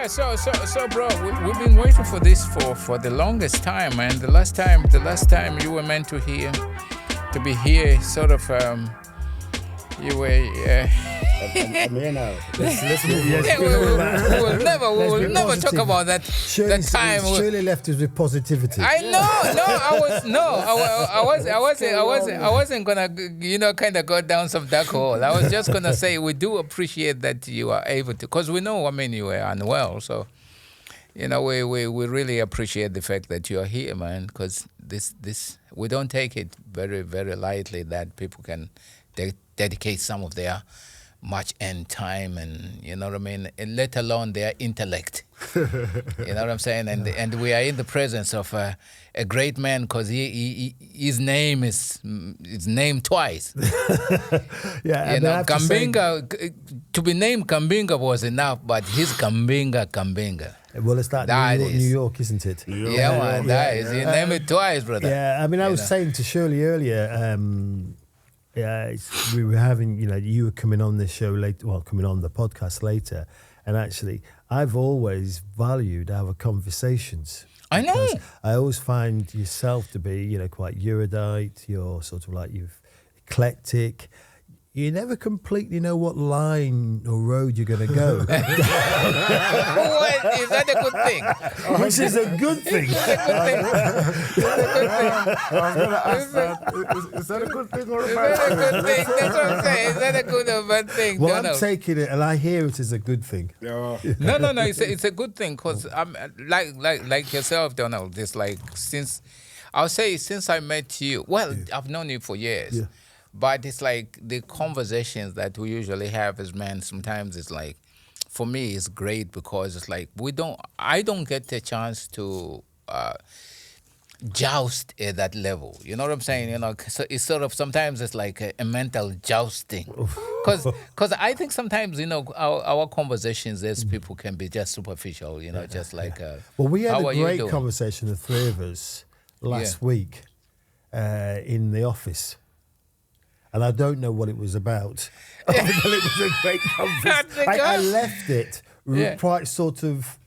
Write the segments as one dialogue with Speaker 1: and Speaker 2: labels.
Speaker 1: So, bro, we've been waiting for this for the longest time, and the last time you were meant to be here, sort of, you were.
Speaker 2: I'm here now.
Speaker 3: Let's move on.
Speaker 1: Yeah, we will never talk about that.
Speaker 3: Shirley,
Speaker 1: that time.
Speaker 3: Shirley left us with positivity.
Speaker 1: I wasn't gonna, kind of go down some dark hole. I was just gonna say we do appreciate that you are able to, because we know, you were unwell, so we really appreciate the fact that you are here, man. Because this we don't take it very, very lightly that people can dedicate some of their much end time, and and let alone their intellect. You know what I'm saying? And we are in the presence of a great man, because his name is named twice. Gambinga, to be named Gambinga was enough, but he's Gambinga.
Speaker 3: Well, it's that New York, isn't it?
Speaker 1: Yeah, man, that is. You name it twice, brother.
Speaker 3: Yeah, I was saying to Shirley earlier. We were having, you were coming on this show coming on the podcast later, and actually, I've always valued our conversations.
Speaker 1: I know.
Speaker 3: I always find yourself to be, quite erudite. You're sort of you're eclectic. You never completely know what line or road you're going to go.
Speaker 1: Is that a good thing?
Speaker 3: Which is a good thing.
Speaker 2: I was going to ask that. Is that a good thing or a bad thing?
Speaker 1: Is that a good thing? That's what I'm saying. Is that a good or bad thing?
Speaker 3: Well,
Speaker 1: Donald?
Speaker 3: I'm taking it, and I hear it as a good thing.
Speaker 2: Yeah.
Speaker 1: No. It's a good thing, because I'm like yourself, Donald. It's since I met you. Well, I've known you for years.
Speaker 3: Yeah.
Speaker 1: But it's the conversations that we usually have as men, sometimes it's for me, it's great, because it's I don't get a chance to joust at that level. You know what I'm saying? So it's sort of, sometimes it's like a mental jousting. Because I think sometimes, our conversations as people can be just superficial, just like...
Speaker 3: well, we had a great conversation, the three of us, last week in the office. And I don't know what it was about. But it was a great conference. I left it quite sort of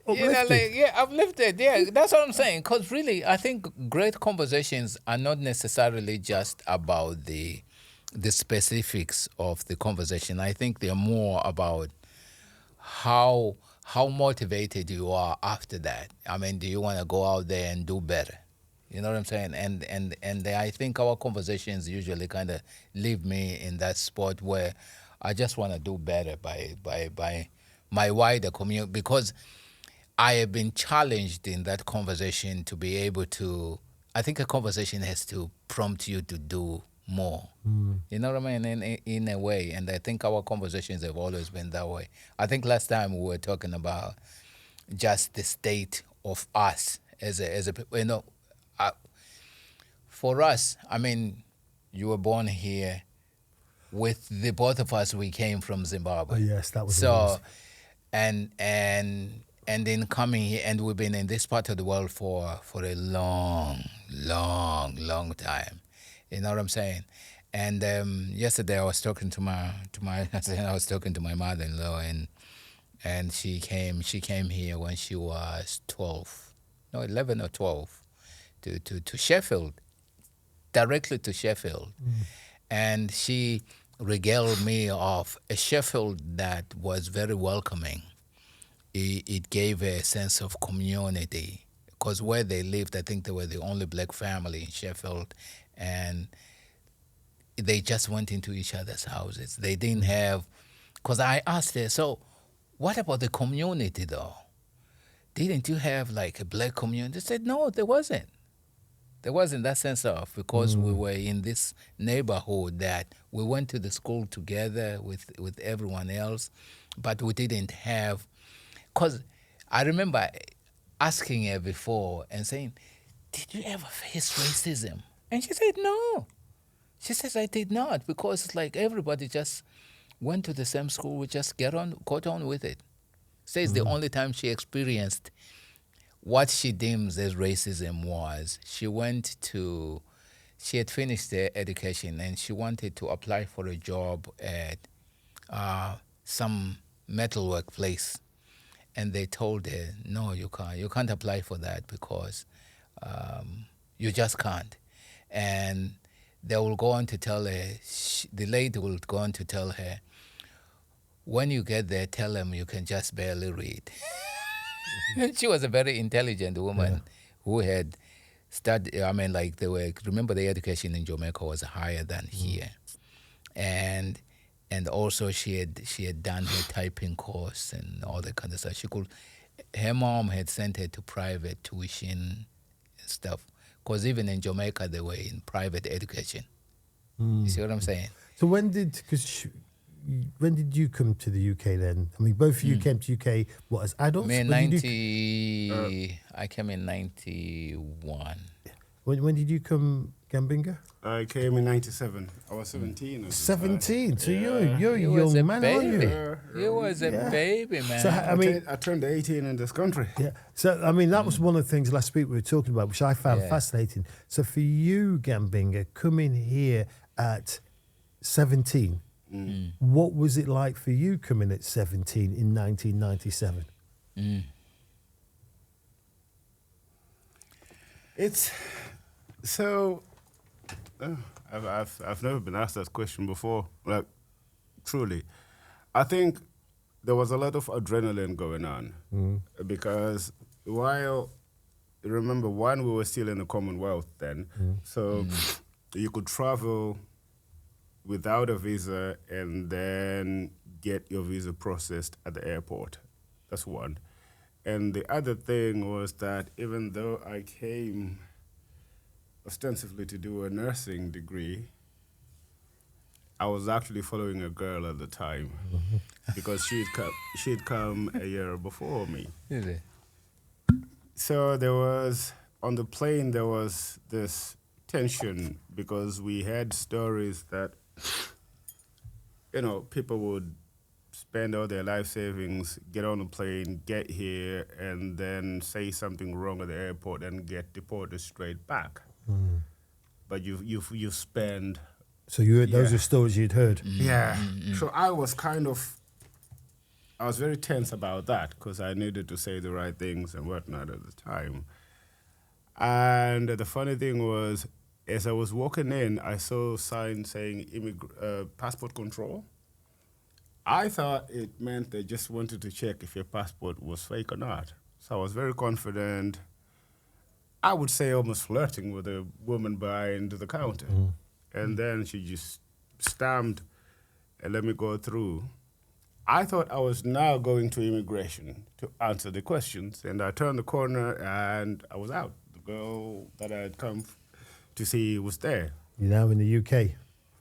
Speaker 3: uplifted.
Speaker 1: Uplifted. Yeah, that's what I'm saying. Because really, I think great conversations are not necessarily just about the specifics of the conversation. I think they're more about how motivated you are after that. Do you want to go out there and do better? You know what I'm saying? And I think our conversations usually kind of leave me in that spot where I just want to do better by my wider community, because I have been challenged in that conversation to be able to... I think a conversation has to prompt you to do more. You know what I mean? In a way. And I think our conversations have always been that way. I think last time we were talking about just the state of us as a for us, you were born here. With the both of us, we came from Zimbabwe.
Speaker 3: Oh, yes, that was
Speaker 1: so. And in coming here, and we've been in this part of the world for a long time. You know what I'm saying? And yesterday I was talking to my mother-in-law, and she came here when she was 11 or 12. To Sheffield, directly to Sheffield. And she regaled me of a Sheffield that was very welcoming. It gave a sense of community, because where they lived, I think they were the only black family in Sheffield, and they just went into each other's houses. They didn't have... Because I asked her, so what about the community, though? Didn't you have a black community? They said, no, there wasn't. There wasn't that sense of, because we were in this neighborhood that we went to the school together with everyone else, but we didn't have... Because I remember asking her before and saying, did you ever face racism? And she said, no. She says, I did not, because it's everybody just went to the same school, we just got on with it. Says the only time she experienced what she deems as racism was she had finished her education and she wanted to apply for a job at some metalwork place. and they told her, no, you can't apply for that because you just can't. And they will go on to tell her, the lady will go on to tell her, when you get there, tell them you can just barely read. She was a very intelligent woman who had studied, remember the education in Jamaica was higher than here. And also she had done her typing course and all that kind of stuff. Her mom had sent her to private tuition and stuff, because even in Jamaica they were in private education. You see what I'm saying?
Speaker 3: So when did you come to the UK then? I mean, both of you came to UK, what, as adults?
Speaker 1: Me I came in 91.
Speaker 3: When did you come, Gambinga?
Speaker 2: I came in 97. I was 17.
Speaker 3: 17? So you're a
Speaker 1: He was
Speaker 3: young
Speaker 1: a
Speaker 3: man,
Speaker 1: baby.
Speaker 3: aren't you?
Speaker 1: He was a baby, man.
Speaker 3: So,
Speaker 2: I turned 18 in this country.
Speaker 3: Yeah. So, I mean, that was one of the things last week we were talking about, which I found fascinating. So for you, Gambinga, coming here at 17, what was it like for you coming at 17 in 1997?
Speaker 2: It's so. I've never been asked that question before. Like, truly, I think there was a lot of adrenaline going on because remember, we were still in the Commonwealth then, so you could travel without a visa and then get your visa processed at the airport. That's one. And the other thing was that even though I came ostensibly to do a nursing degree, I was actually following a girl at the time because she'd come a year before me.
Speaker 1: Really?
Speaker 2: So on the plane there was this tension because we had stories that, people would spend all their life savings, get on a plane, get here, and then say something wrong at the airport and get deported straight back. But you spend.
Speaker 3: So those are stories you'd heard.
Speaker 2: Yeah. So I was very tense about that because I needed to say the right things and whatnot at the time. And the funny thing was, as I was walking in, I saw signs saying passport control. I thought it meant they just wanted to check if your passport was fake or not. So I was very confident. I would say almost flirting with a woman behind the counter. And then she just stamped and let me go through. I thought I was now going to immigration to answer the questions. And I turned the corner and I was out. The girl that I had come to see was there.
Speaker 3: You're now in the UK.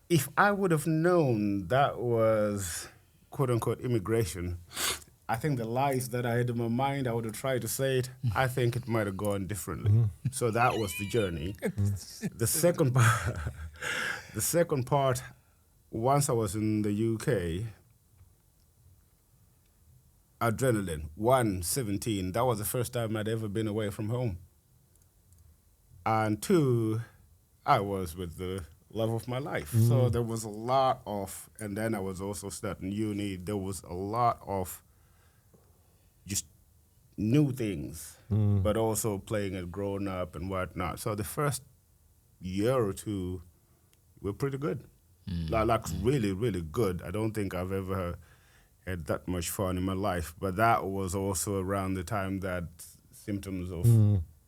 Speaker 2: If I would have known that was quote-unquote immigration, I think the lies that I had in my mind, I would have tried to say it. I think it might have gone differently. So that was the journey. The second part, once I was in the UK, adrenaline. 17, that was the first time I'd ever been away from home. And 2, I was with the love of my life. So there was a lot of, and then I was also starting uni, there was a lot of just new things, but also playing it grown up and whatnot. So the first year or two were pretty good. Like really, really good. I don't think I've ever had that much fun in my life, but that was also around the time that symptoms of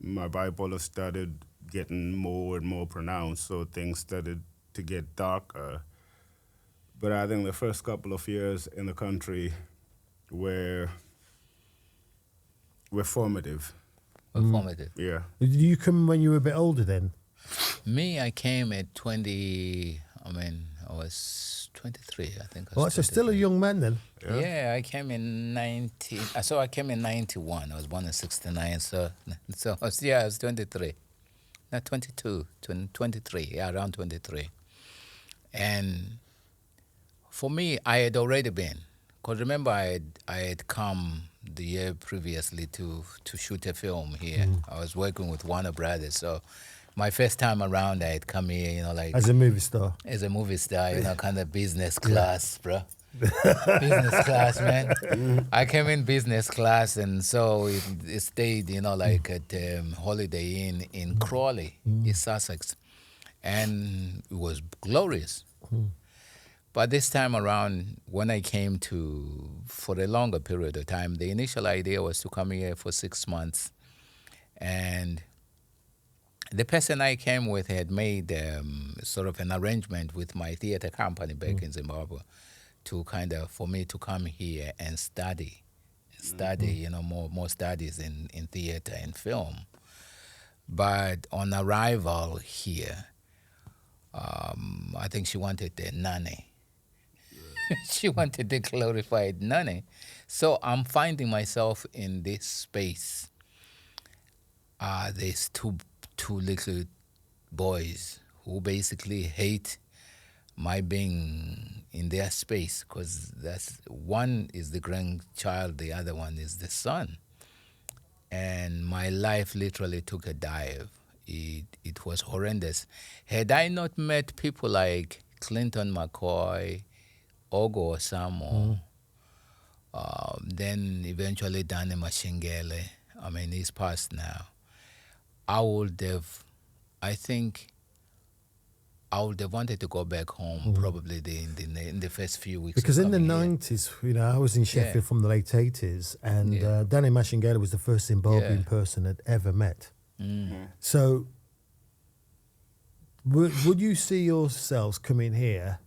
Speaker 2: my bipolar started getting more and more pronounced, so things started to get darker. But I think the first couple of years in the country were formative.
Speaker 1: Formative.
Speaker 2: Yeah.
Speaker 3: Did you come when you were a bit older then?
Speaker 1: Me, I came at 20, I was 23, I think.
Speaker 3: Oh, so still a young man then?
Speaker 1: Yeah, I came in 90. So I came in 91. I was born in 69. So I was 23. Not 22, 23, around 23. And for me, I had already been. Because remember, I had come the year previously to shoot a film here. I was working with Warner Brothers. So my first time around, I had come here, like...
Speaker 3: As a movie star?
Speaker 1: As a movie star, kind of business class, bro. Business class, man. I came in business class, and so it stayed, like at Holiday Inn in Crawley, East Sussex, and it was glorious. But this time around, when I came for a longer period of time, the initial idea was to come here for 6 months, and the person I came with had made sort of an arrangement with my theater company back in Zimbabwe for me to come here and study, more studies in theater and film. But on arrival here, I think she wanted the nanny. She wanted the glorified nanny. So I'm finding myself in this space. There's two little boys who basically hate my being in their space, because one is the grandchild, the other one is the son. And my life literally took a dive. It was horrendous. Had I not met people like Clinton McCoy, Ogo Osamo, then eventually Danny Mashingele, he's passed now, I would have wanted to go back home probably in the first few weeks.
Speaker 3: Because in the
Speaker 1: here.
Speaker 3: 90s, I was in Sheffield from the late 80s, and Danny Mashingele was the first Zimbabwean person I'd ever met. So would you see yourselves coming here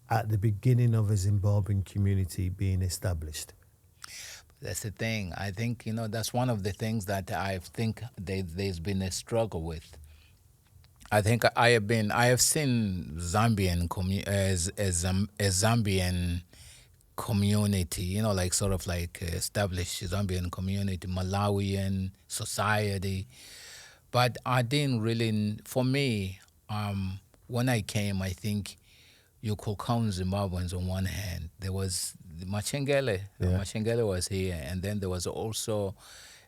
Speaker 3: at the beginning of a Zimbabwean community being established?
Speaker 1: That's the thing. I think, that's one of the things that I think there's been a struggle with. I think I have seen Zambian Zambian community, like sort of like established Zambian community, Malawian society. But I didn't really, for me, when I came, I think you could count Zimbabweans on one hand. There was Machengele. Machengele was here, and then there was also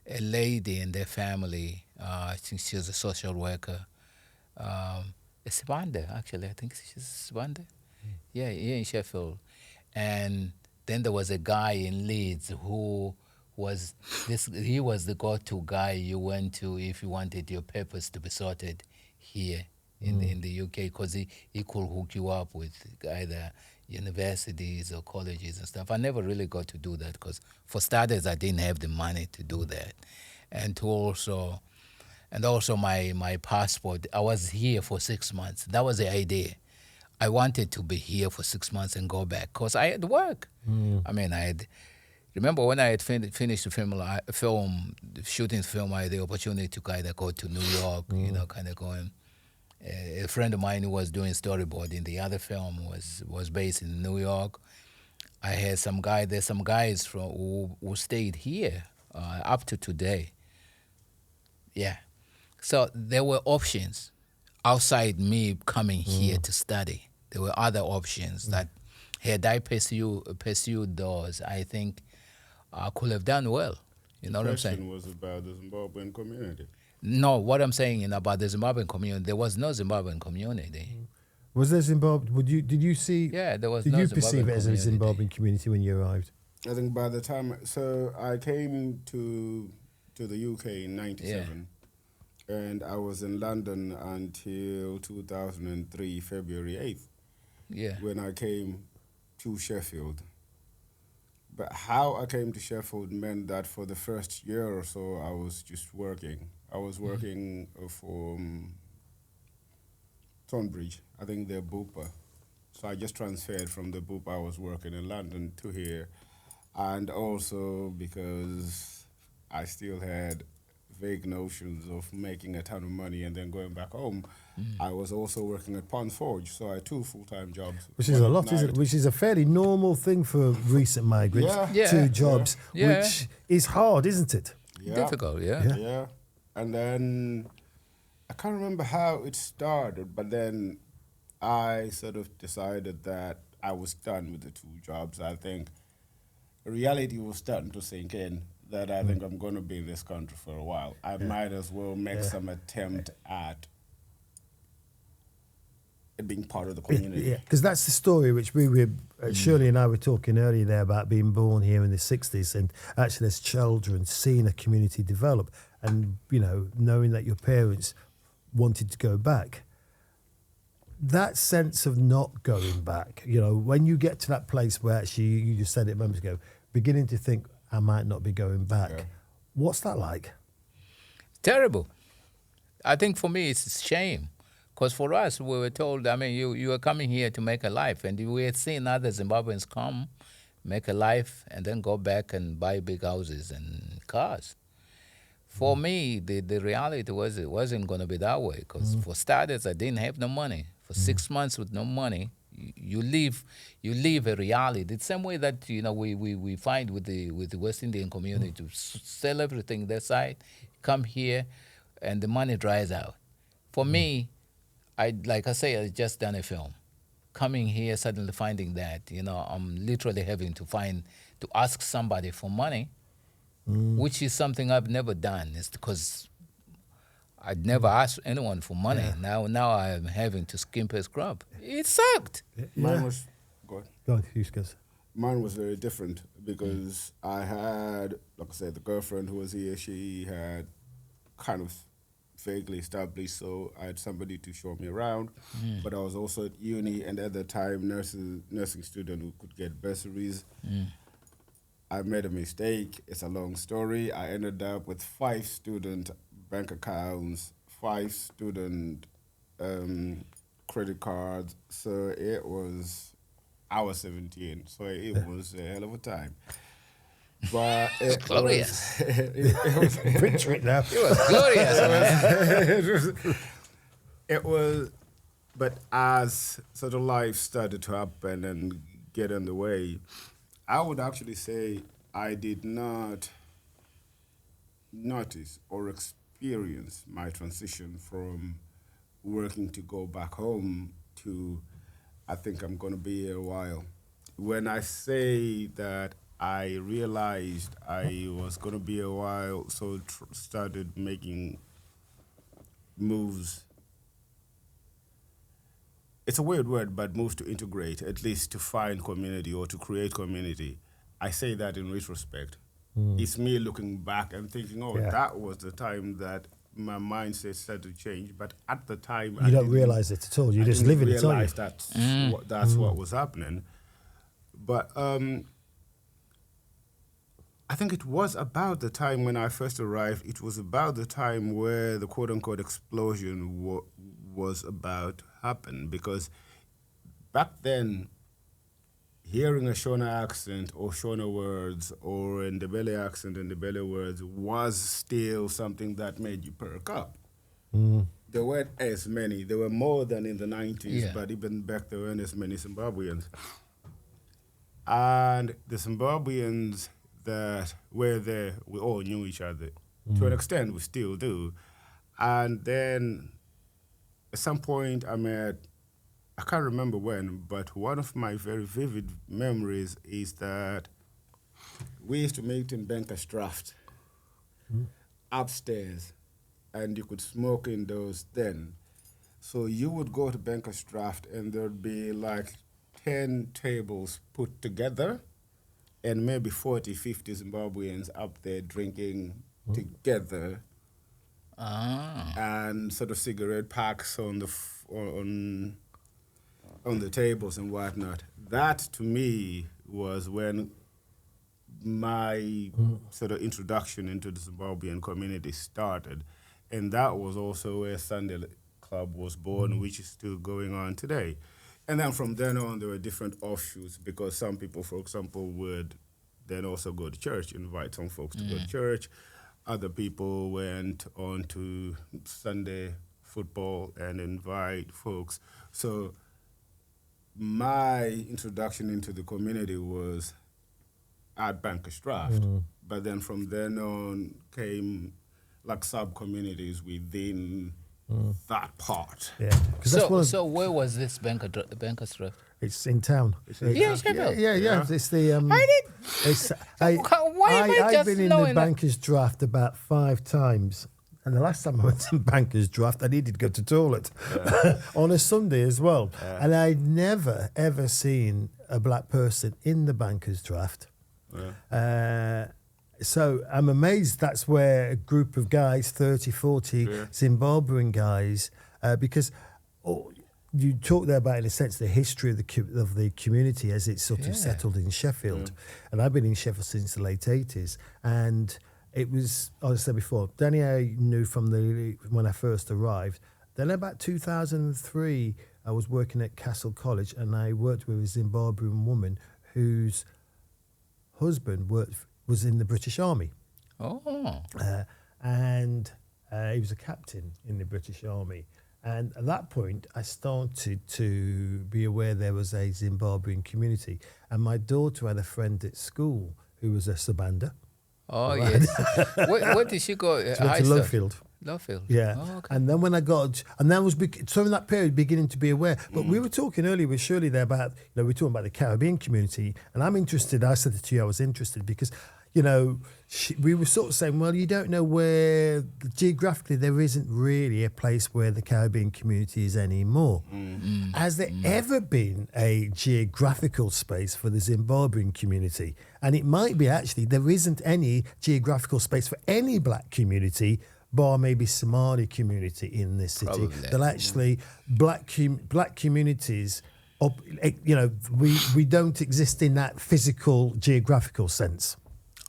Speaker 1: a lady in their family. I think she was a social worker. Sibande, actually. I think she's Sibande. Yeah, here in Sheffield. And then there was a guy in Leeds who was he was the go-to guy you went to if you wanted your papers to be sorted here in the UK, because he could hook you up with either universities or colleges and stuff. I never really got to do that because, for starters, I didn't have the money to do that. And also my passport, I was here for 6 months. That was the idea. I wanted to be here for 6 months and go back because I had work. Remember when I had finished the shooting the film, I had the opportunity to kind of go to New York, kind of going. A friend of mine who was doing storyboarding, the other film was based in New York. I had there's some guys who stayed here up to today. Yeah. So there were options outside me coming here to study. There were other options that had I pursued those, I think I could have done well. You know what I'm saying?
Speaker 2: The question was about the Zimbabwean community.
Speaker 1: No, what I'm saying about the Zimbabwean community, there was no Zimbabwean community.
Speaker 3: Was there Zimbabwe? Did you see?
Speaker 1: Yeah, there was.
Speaker 3: Did
Speaker 1: no
Speaker 3: you
Speaker 1: Zimbabwean
Speaker 3: perceive it as a
Speaker 1: community.
Speaker 3: Zimbabwean community when you arrived?
Speaker 2: I think by the time, so I came to the UK in '97, and I was in London until 2003, February 8th.
Speaker 1: Yeah.
Speaker 2: When I came to Sheffield. But how I came to Sheffield meant that for the first year or so, I was just working. I was working for Tonbridge, I think they're Bupa. So I just transferred from the Bupa I was working in London to here. And also because I still had vague notions of making a ton of money and then going back home, I was also working at Pond Forge, so I had 2 full-time jobs.
Speaker 3: Which is a lot, isn't it? Which is a fairly normal thing for recent migrants.
Speaker 2: Yeah.
Speaker 3: 2 jobs, which is hard, isn't it?
Speaker 2: Yeah.
Speaker 1: Difficult, yeah.
Speaker 2: Yeah. And then I can't remember how it started, but then I sort of decided that I was done with the 2 jobs. I think reality was starting to sink in that I think I'm going to be in this country for a while. I might as well make some attempt at and being part of the community.
Speaker 3: Yeah, because that's the story which we were, Shirley and I were talking earlier there about being born here in the 60s and actually as children seeing a community develop and, you know, knowing that your parents wanted to go back. That sense of not going back, you know, when you get to that place where actually, you just said it moments ago, beginning to think, I might not be going back. Yeah. What's that like?
Speaker 1: Terrible. I think for me it's a shame. Because for us, we were told, I mean, you are coming here to make a life. And we had seen other Zimbabweans come, make a life, and then go back and buy big houses and cars. For me, the reality was it wasn't going to be that way. Because for starters, I didn't have no money. For 6 months with no money, you live a reality. The same way that, you know, we find with the West Indian community to sell everything their side, come here, and the money dries out. For me, like I say, I just done a film. Coming here, suddenly finding that, you know, I'm literally having to ask somebody for money, which is something I've never done. It's because I'd never asked anyone for money. Yeah. Now I'm having to skimp a scrub. It sucked.
Speaker 3: Yeah.
Speaker 2: Mine was, go
Speaker 3: on, Huskers.
Speaker 2: Mine was very different because I had, like I said, the girlfriend who was here, she had kind of vaguely established, so I had somebody to show me around. But I was also at uni, and at the time, nursing student who could get bursaries. I made a mistake. It's a long story. I ended up with 5 student bank accounts, 5 student credit cards. So I was 17, so it was a hell of a time. But
Speaker 1: it was glorious.
Speaker 3: Picture it now.
Speaker 1: It was glorious.
Speaker 2: It was, but as sort of life started to happen and get in the way, I would actually say I did not notice or experience my transition from working to go back home to I think I'm going to be here a while. When I say that I realized I was going to be a while, so started making moves. It's a weird word, but moves to integrate, at least to find community or to create community. I say that in retrospect. It's me looking back and thinking, that was the time that my mindset started to change. But at the time,
Speaker 3: you don't realize it at all. You just live in it. I didn't
Speaker 2: realize that's what was happening. But I think it was about the time when I first arrived, it was about the time where the quote-unquote explosion was about to happen. Because back then, hearing a Shona accent or Shona words or in Ndebele accent and Ndebele words was still something that made you perk up. There weren't as many. There were more than in the 90s, but even back there weren't as many Zimbabweans. And the Zimbabweans that were there, we all knew each other. To an extent, we still do. And then at some point I can't remember when, but one of my very vivid memories is that we used to meet in Banker's Draft upstairs, and you could smoke indoors then. So you would go to Banker's Draft, and there'd be like 10 tables put together, and maybe 40, 50 Zimbabweans up there drinking together, and sort of cigarette packs on the tables and whatnot. That, to me, was when my sort of introduction into the Zimbabwean community started. And that was also where Sunday Club was born, which is still going on today. And then from then on, there were different offshoots because some people, for example, would then also go to church, invite some folks to go to church. Other people went on to Sunday football and invite folks. So my introduction into the community was at Banker's Draft. But then from then on came like sub-communities within that part.
Speaker 3: Yeah.
Speaker 1: So where was this Banker's Draft?
Speaker 3: It's in town.
Speaker 1: Sheffield.
Speaker 3: Yeah. It's the.
Speaker 1: I did.
Speaker 3: I've been in the Banker's Draft about 5 times. And the last time I went to Bankers Draft, I needed to go to the toilet on a Sunday as well. And I'd never, ever seen a black person in the Bankers Draft. So I'm amazed that's where a group of guys, 30, 40 Zimbabwean guys, because you talk there about, in a sense, the history of the community as it's sort of settled in Sheffield. And I've been in Sheffield since the late 80s. And it was, as I said before, Danny I knew from when I first arrived. Then about 2003, I was working at Castle College, and I worked with a Zimbabwean woman whose husband was in the British Army. And he was a captain in the British Army. And at that point, I started to be aware there was a Zimbabwean community. And my daughter had a friend at school who was a Sabanda.
Speaker 1: Oh, yes. Where did she go?
Speaker 3: She went to Lowfield.
Speaker 1: Lowfield.
Speaker 3: Yeah.
Speaker 1: Oh, okay.
Speaker 3: And then when I got, and that was, so in that period, beginning to be aware. But we were talking earlier with Shirley there about, we were talking about the Caribbean community. And I'm interested, I said to you I was interested because, we were sort of saying, well, you don't know where, geographically, there isn't really a place where the Caribbean community is anymore. Has there ever been a geographical space for the Zimbabwean community? And it might be actually, there isn't any geographical space for any black community, bar maybe Somali community in this city.
Speaker 1: Probably.
Speaker 3: That actually, black communities, we don't exist in that physical, geographical sense.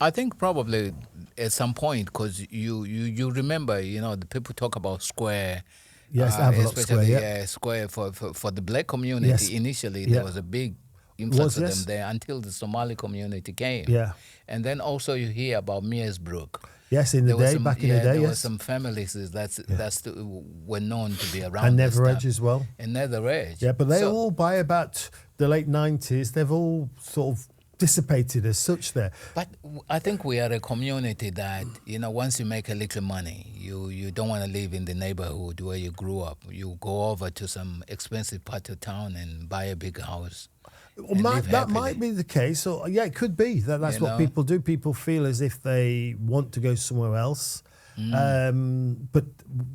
Speaker 1: I think probably at some point, because you remember, the people talk about square.
Speaker 3: Yes, Havelock Square.
Speaker 1: Square for the black community. Initially, there was a big influx of them there until the Somali community came.
Speaker 3: Yeah.
Speaker 1: And then also you hear about Mearsbrook.
Speaker 3: Yes, back in the day,
Speaker 1: there
Speaker 3: yes.
Speaker 1: were some families that were known to be around.
Speaker 3: And Nether Edge as well.
Speaker 1: And Nether Edge.
Speaker 3: Yeah, but all by about the late 90s, they've all sort of dissipated as such there.
Speaker 1: But I think we are a community that, once you make a little money, you don't want to live in the neighborhood where you grew up. You go over to some expensive part of town and buy a big house.
Speaker 3: That might be the case. Or it could be. That's what people do. People feel as if they want to go somewhere else. But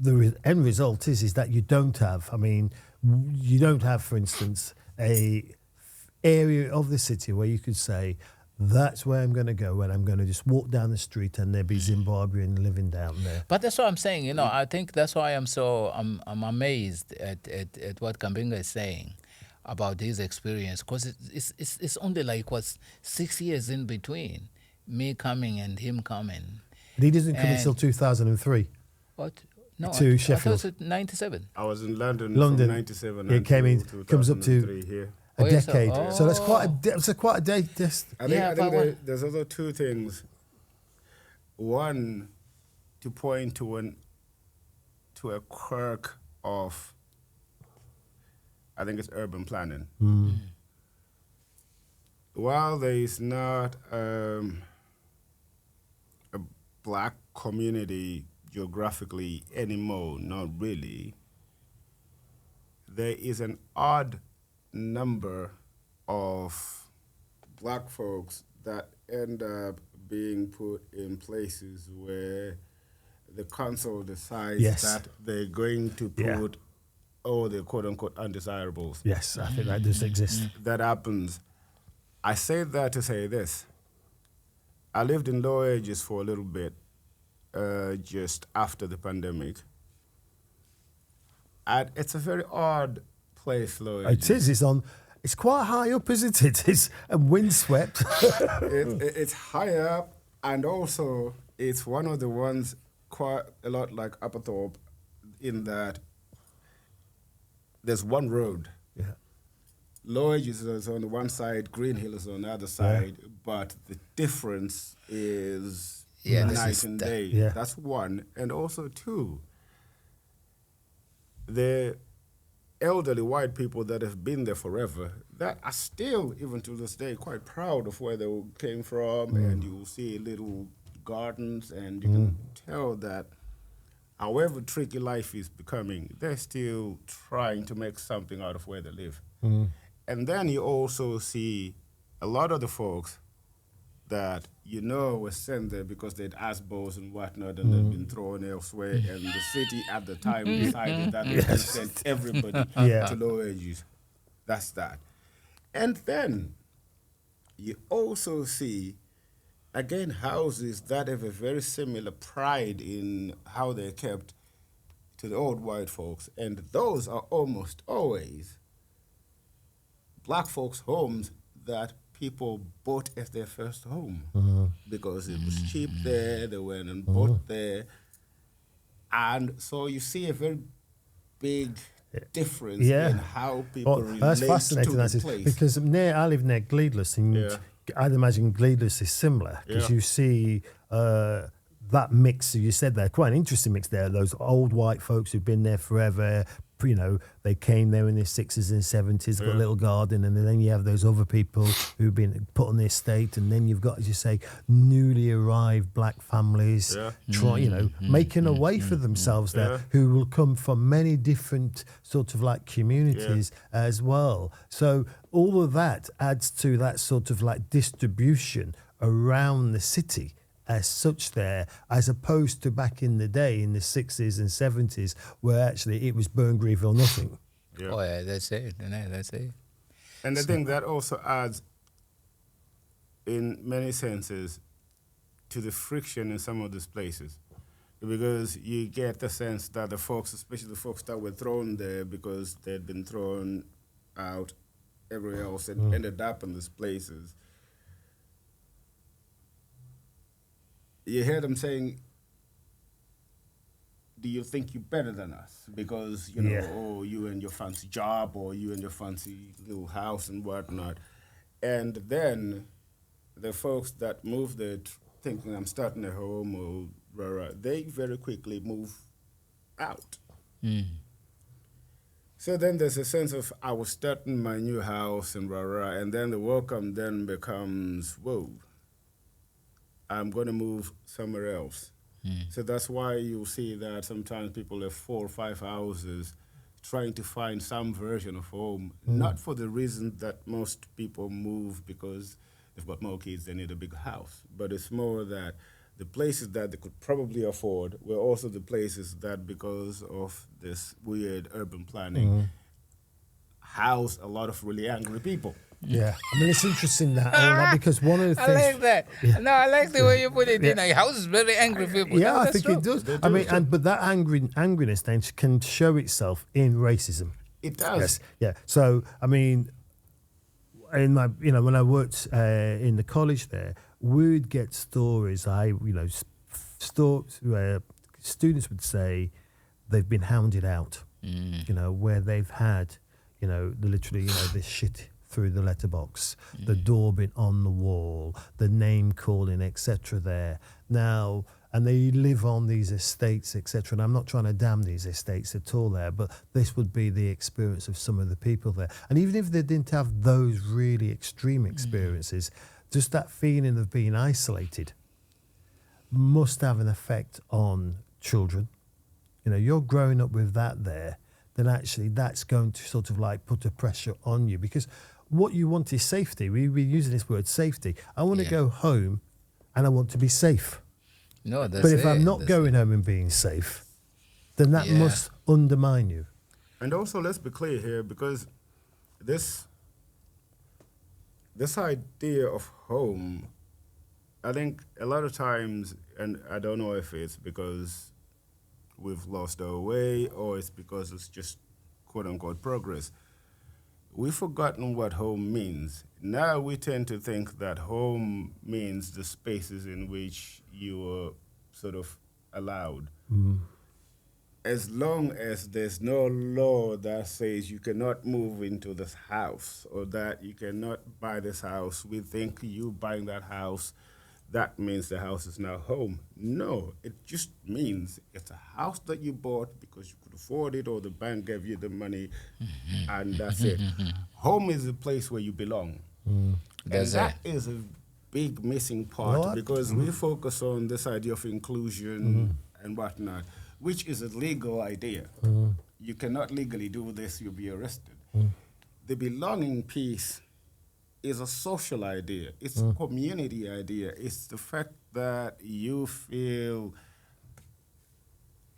Speaker 3: the end result is that you don't have, for instance, a area of the city where you could say, that's where I'm going to go, and I'm going to just walk down the street and there'll be Zimbabwean living down there.
Speaker 1: But that's what I'm saying. I think that's why I'm amazed at what Gambinga is saying about his experience, because it's only like 6 years in between me coming and him coming.
Speaker 3: But he doesn't come until 2003.
Speaker 1: What? No,
Speaker 3: to
Speaker 1: I
Speaker 3: Sheffield.
Speaker 1: thought it was 97.
Speaker 2: I was in London. From 97.
Speaker 3: It came in, comes up to
Speaker 2: here.
Speaker 3: A decade. So that's quite a day.
Speaker 2: I think there's also two things. One, to point to a quirk of, I think it's urban planning. While there is not a black community geographically anymore, not really, there is an odd number of black folks that end up being put in places where the council decides that they're going to put all the quote-unquote undesirables.
Speaker 3: Yes, I think that does exist.
Speaker 2: That happens. I say that to say this. I lived in Low Ages for a little bit, just after the pandemic. And it's a very odd place, Low Ages.
Speaker 3: It is. It's quite high up, isn't it? It's windswept.
Speaker 2: It's high up, and also it's one of the ones quite a lot like Upperthorpe, in that there's one road.
Speaker 3: Yeah.
Speaker 2: Low Ages is on the one side, Green Hill is on the other side, but the difference is night and day.
Speaker 3: Yeah.
Speaker 2: That's one. And also two, the elderly white people that have been there forever, that are still, even to this day, quite proud of where they came from, and you will see little gardens, and you can tell that however tricky life is becoming, they're still trying to make something out of where they live. And then you also see a lot of the folks that were sent there because they'd asbos and whatnot and they'd been thrown elsewhere, and the city at the time decided that they would send everybody to low wages. That's that. And then you also see, again, houses that have a very similar pride in how they're kept to the old white folks, and those are almost always black folks' homes that people bought as their first home because it was cheap there, they went and bought there. And so you see a very big difference in how people relate
Speaker 3: that's fascinating,
Speaker 2: to the place.
Speaker 3: because I live near Gleedless, and I'd imagine Gleedless is similar, because you see that mix you said there, quite an interesting mix there, those old white folks who've been there forever. They came there in their 60s and 70s, got a little garden, and then you have those other people who've been put on the estate, and then you've got, as you say, newly arrived black families making a way for themselves there, who will come from many different sort of like communities as well. So all of that adds to that sort of like distribution around the city as such there, as opposed to back in the day in the 60s and 70s, where actually it was burn, grieve or nothing.
Speaker 1: Oh yeah, that's it. That's it.
Speaker 2: And I think that also adds, in many senses, to the friction in some of these places, because you get the sense that the folks, especially the folks that were thrown there because they'd been thrown out everywhere else and ended up in these places, you hear them saying, do you think you're better than us? Because, you and your fancy job, or you and your fancy little house and whatnot. And then the folks that move there thinking I'm starting a home, they very quickly move out. So then there's a sense of, I was starting my new house and and then the welcome then becomes, whoa, I'm going to move somewhere else. So that's why you'll see that sometimes people have 4 or 5 houses trying to find some version of home, not for the reason that most people move because they've got more kids, they need a big house, but it's more that the places that they could probably afford were also the places that, because of this weird urban planning, house a lot of really angry people.
Speaker 3: Yeah, I mean, it's interesting that because one of the things.
Speaker 1: I like that. No, I like the way you put it. Your house is very angry people.
Speaker 3: Yeah, I think it does. I mean, but that angriness then can show itself in racism.
Speaker 2: It does.
Speaker 3: Yes. Yeah. So I mean, in my when I worked in the college there, we'd get stories. Stories where students would say they've been hounded out. Where they've had literally this shit through the letterbox, the door been on the wall, the name calling, etc. there. Now, and they live on these estates, etc. And I'm not trying to damn these estates at all there, but this would be the experience of some of the people there. And even if they didn't have those really extreme experiences, just that feeling of being isolated must have an effect on children. You're growing up with that there, then actually that's going to sort of like put a pressure on you, because what you want is safety. We're using this word safety. I want to go home and I want to be safe.
Speaker 1: No, that's
Speaker 3: But if I'm not going home and being safe, then that must undermine you.
Speaker 2: And also, let's be clear here, because this idea of home, I think a lot of times, and I don't know if it's because we've lost our way or it's because it's just quote-unquote progress, we've forgotten what home means. Now we tend to think that home means the spaces in which you are sort of allowed. As long as there's no law that says you cannot move into this house or that you cannot buy this house, we think you buying that house, that means the house is now home. No, it just means it's a house that you bought because you could afford it or the bank gave you the money, and that's it. Home is a place where you belong. And that is a big missing part, because we focus on this idea of inclusion and whatnot, which is a legal idea. You cannot legally do this, you'll be arrested. The belonging piece is a social idea. It's a community idea. It's the fact that you feel,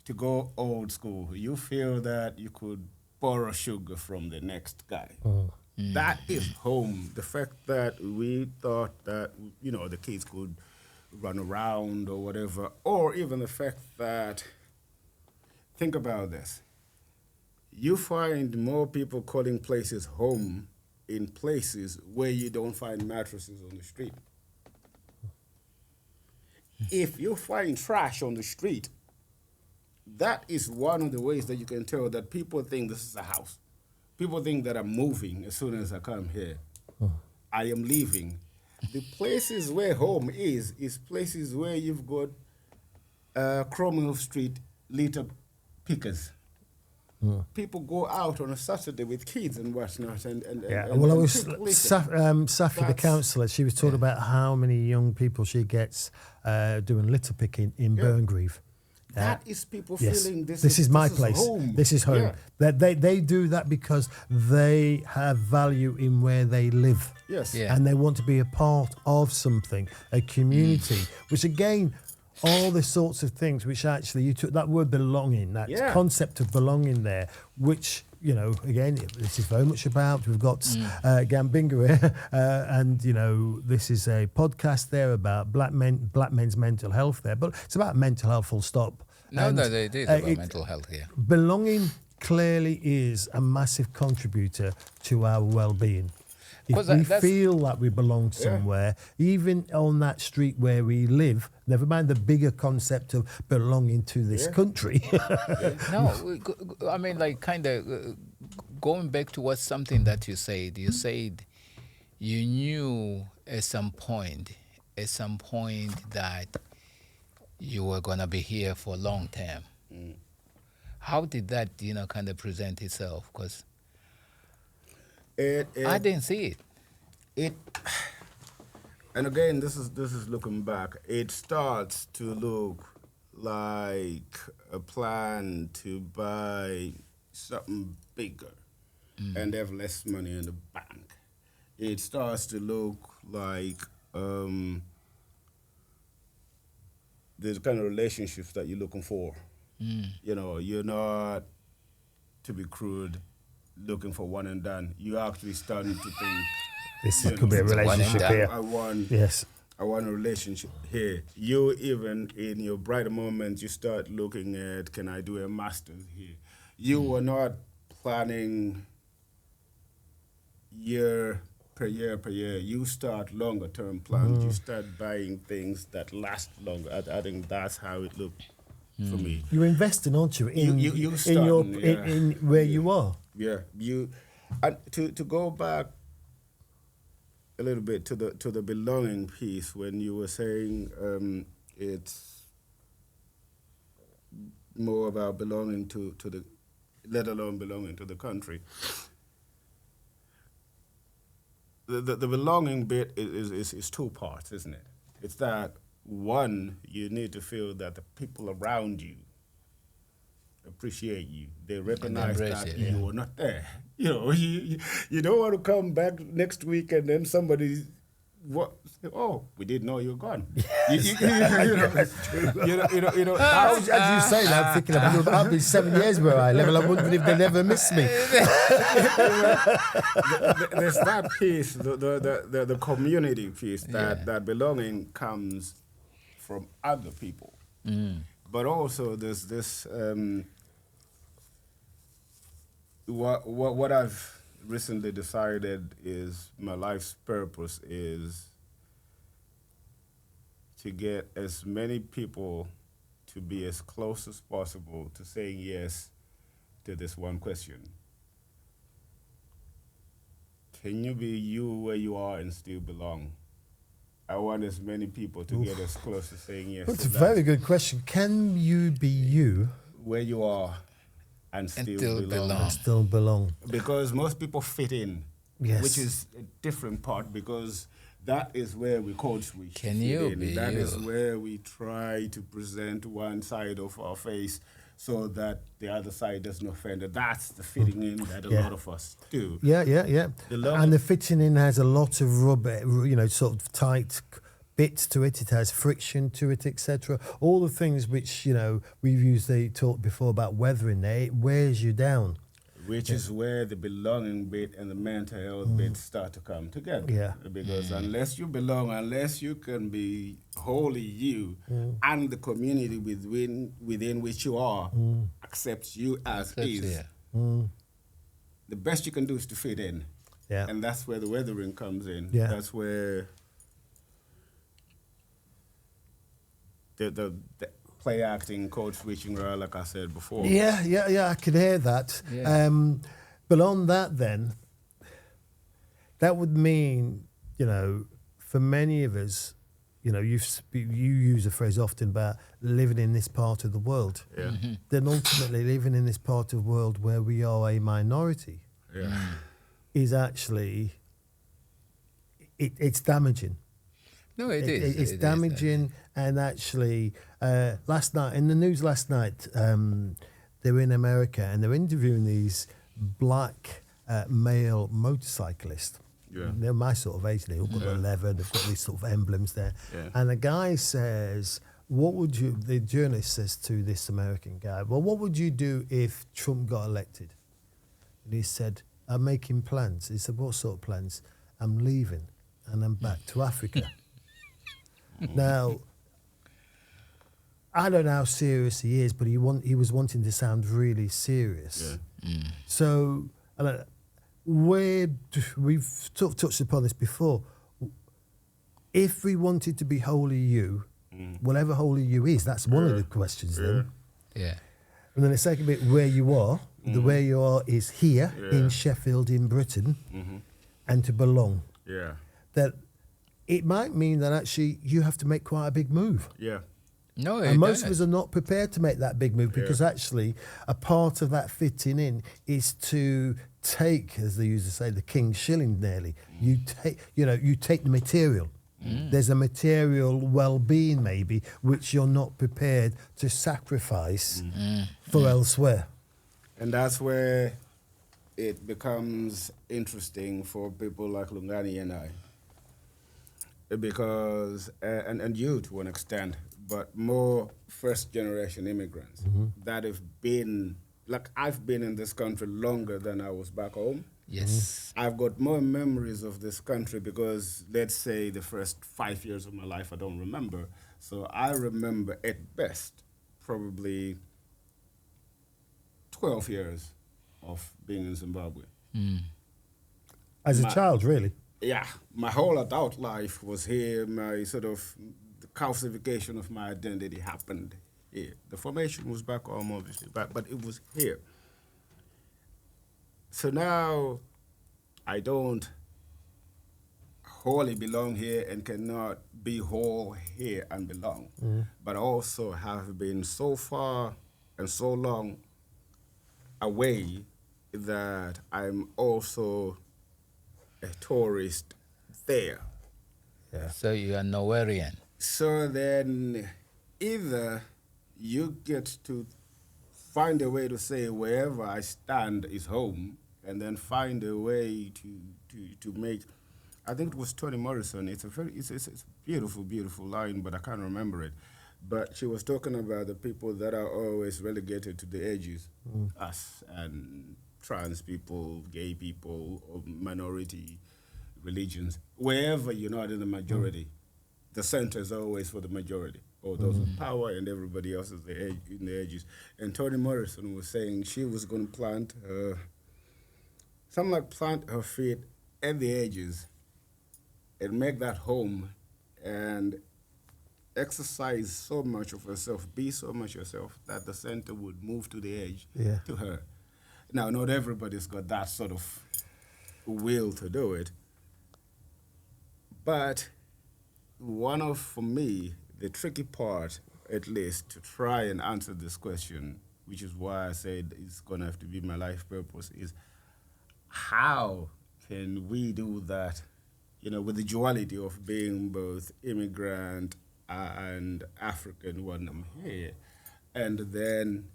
Speaker 2: to go old school, you feel that you could borrow sugar from the next guy. That is home. The fact that we thought that, the kids could run around or whatever, or even the fact that, think about this, you find more people calling places home in places where you don't find mattresses on the street. If you find trash on the street, that is one of the ways that you can tell that people think this is a house. People think that I'm moving as soon as I come here. I am leaving. The places where home is places where you've got Cromwell Street litter pickers. People go out on a Saturday with kids and whatnot.
Speaker 3: Well, I was Safi, the counsellor. She was talking about how many young people she gets doing litter picking in Burngreave.
Speaker 2: That is people feeling this
Speaker 3: is my place.
Speaker 2: Home.
Speaker 3: This is home. Yeah. They do that because they have value in where they live.
Speaker 2: Yes.
Speaker 1: Yeah.
Speaker 3: And they want to be a part of something, a community, which again, all the sorts of things which actually, you took that word belonging, that concept of belonging there, which, again, this is very much about, we've got Gambinga here, and, this is a podcast there about black men's mental health there, but it's about mental health full stop.
Speaker 1: No, it is about mental health here.
Speaker 3: Belonging clearly is a massive contributor to our well-being. If we feel that we belong somewhere, even on that street where we live, never mind the bigger concept of belonging to this country.
Speaker 1: No, I mean, going back to something that you said you knew at some point that you were going to be here for a long time. How did that, kind of present itself? Because I didn't see it.
Speaker 2: And again, this is looking back. It starts to look like a plan to buy something bigger and have less money in the bank. It starts to look like the kind of relationships that you're looking for. You're not, to be crude, looking for one and done. You actually starting to think,
Speaker 3: this could be a relationship here.
Speaker 2: I want a relationship here. You, even in your brighter moments, you start looking at, can I do a master's here? You were not planning year per year. You start longer term plans. You start buying things that last longer. I think that's how it looked for me.
Speaker 3: You're investing, aren't you? In where you are.
Speaker 2: Yeah, and to go back a little bit to the belonging piece, when you were saying it's more about belonging to the, let alone belonging to the country. The belonging bit is two parts, isn't it? It's that, one, you need to feel that the people around you appreciate you. They recognize that you are not there. You don't want to come back next week and then somebody, we didn't know you were gone.
Speaker 3: As you say that, I'm thinking I've been 7 years where I live, and I'm wondering if they never miss me.
Speaker 2: There's that piece, the community piece, that belonging comes from other people. But also there's this, what I've recently decided is my life's purpose is to get as many people to be as close as possible to saying yes to this one question. Can you be you where you are and still belong? I want as many people to get as close to saying yes.
Speaker 3: That's a very good question. Can you be you
Speaker 2: where you are and still belong?
Speaker 3: And still belong.
Speaker 2: Because most people fit in, which is a different part, because that is where we code switch.
Speaker 1: Can you be
Speaker 2: That
Speaker 1: you?
Speaker 2: is where we try to present one side of our face so that the other side doesn't offend. That's the fitting in that a lot of us do.
Speaker 3: Yeah. And the fitting in has a lot of rubber, sort of tight bits to it. It has friction to it, etc. All the things which, we've usually talked before about weathering there, it wears you down.
Speaker 2: Which is where the belonging bit and the mental health bit start to come together.
Speaker 3: Yeah.
Speaker 2: Because unless you belong, unless you can be wholly you, and the community within which you are accepts you as is, the best you can do is to fit in.
Speaker 3: Yeah.
Speaker 2: And that's where the weathering comes in.
Speaker 3: Yeah.
Speaker 2: That's where the play acting, code switching, like I said before.
Speaker 3: Yeah, I can hear that.
Speaker 1: Yeah.
Speaker 3: But on that then, that would mean, for many of us, you use a phrase often about living in this part of the world.
Speaker 2: Yeah.
Speaker 3: Then ultimately living in this part of the world where we are a minority is actually, it's damaging.
Speaker 1: No, it is.
Speaker 3: It's damaging, and actually, last night in the news they were in America and they're interviewing these black male motorcyclists.
Speaker 2: Yeah.
Speaker 3: They're my sort of age. They've all got leather. They've got these sort of emblems there.
Speaker 2: Yeah.
Speaker 3: And the guy says, the journalist says to this American guy, well, what would you do if Trump got elected? And he said, I'm making plans. He said, what sort of plans? I'm leaving and I'm back to Africa. Now, I don't know how serious he is, but he was wanting to sound really serious.
Speaker 2: Yeah.
Speaker 3: So, we've sort of touched upon this before. If we wanted to be wholly you, whatever wholly you is, that's one of the questions then.
Speaker 1: Yeah.
Speaker 3: And then the second bit, where you are. The where you are is here in Sheffield, in Britain, and to belong.
Speaker 2: Yeah.
Speaker 3: That it might mean that actually you have to make quite a big move.
Speaker 2: Yeah.
Speaker 1: No,
Speaker 3: And most of us are not prepared to make that big move because actually a part of that fitting in is to take, as they used to say, the king's shilling nearly. You take the material. There's a material well-being maybe which you're not prepared to sacrifice for elsewhere.
Speaker 2: And that's where it becomes interesting for people like Lungani and I. Because, and you to an extent, but more first-generation immigrants that have been, like I've been in this country longer than I was back home.
Speaker 1: Yes.
Speaker 2: I've got more memories of this country because, let's say, the first 5 years of my life I don't remember. So I remember at best probably 12 years of being in Zimbabwe.
Speaker 3: As a child, really?
Speaker 2: Yeah, my whole adult life was here. My sort of the calcification of my identity happened here. The formation was back home, obviously, but it was here. So now I don't wholly belong here and cannot be whole here and belong. But also have been so far and so long away that I'm also a tourist there.
Speaker 3: Yeah.
Speaker 1: So you are Nowherean.
Speaker 2: So then either you get to find a way to say wherever I stand is home, and then find a way to make, I think it was Toni Morrison, it's a beautiful, beautiful line, but I can't remember it. But she was talking about the people that are always relegated to the edges, us and trans people, gay people, or minority religions. Wherever you're not in the majority, the center is always for the majority, or those with power, and everybody else is in the edges. And Toni Morrison was saying she was going to plant her feet at the edges and make that home and exercise so much of herself, be so much herself, that the center would move to the edge to her. Now, not everybody's got that sort of will to do it, but for me, the tricky part, at least, to try and answer this question, which is why I said it's going to have to be my life purpose, is how can we do that, with the duality of being both immigrant and African when I'm here, and then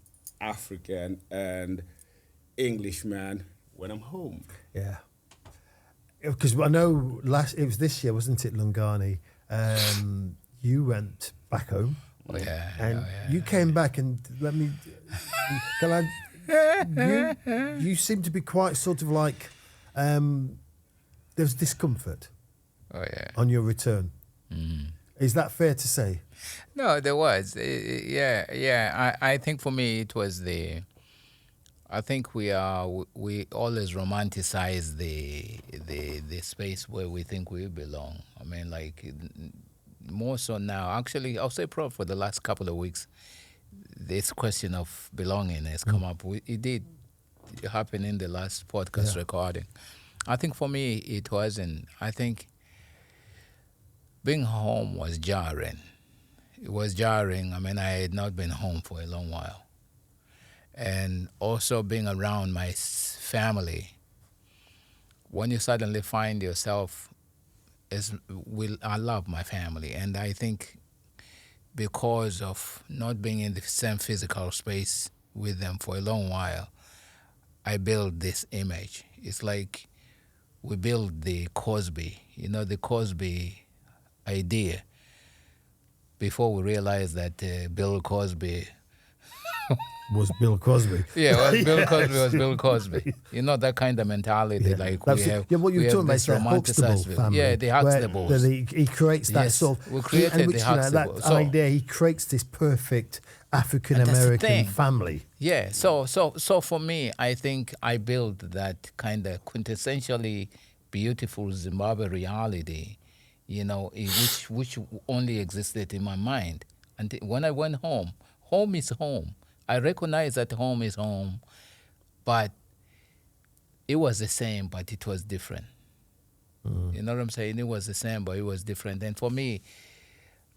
Speaker 2: African and Englishman when I'm home.
Speaker 3: Yeah. Because I know it was this year, wasn't it, Lungani? You went back home.
Speaker 1: Oh, yeah.
Speaker 3: And
Speaker 1: oh, yeah.
Speaker 3: you came back and you seem to be quite sort of like, there's discomfort
Speaker 1: Oh, yeah.
Speaker 3: on your return. Is that fair to say?
Speaker 1: No, there was. Yeah. I think for me it was I think we always romanticize the space where we think we belong. I mean, like more so now. Actually, I'll say probably for the last couple of weeks, this question of belonging has come up. It did happen in the last podcast recording. I think for me it wasn't. I think being home was jarring. It was jarring. I mean, I had not been home for a long while. And also being around my family, when you suddenly find yourself, I love my family. And I think because of not being in the same physical space with them for a long while, I built this image. It's like we built the Cosby, the Cosby idea before we realized that Bill Cosby
Speaker 3: was Bill Cosby.
Speaker 1: Yeah, Bill Cosby was Bill Cosby. That kind of mentality. Like
Speaker 3: what you're talking about is the Huxtable family.
Speaker 1: Yeah, the Huxtables.
Speaker 3: He creates that sort of...
Speaker 1: We created the Huxtable.
Speaker 3: That idea, he creates this perfect African-American family.
Speaker 1: Yeah, so for me, I think I built that kind of quintessentially beautiful Zimbabwe reality, which only existed in my mind. And when I went home is home. I recognize that home is home, but it was the same, but it was different. You know what I'm saying? It was the same, but it was different. And for me,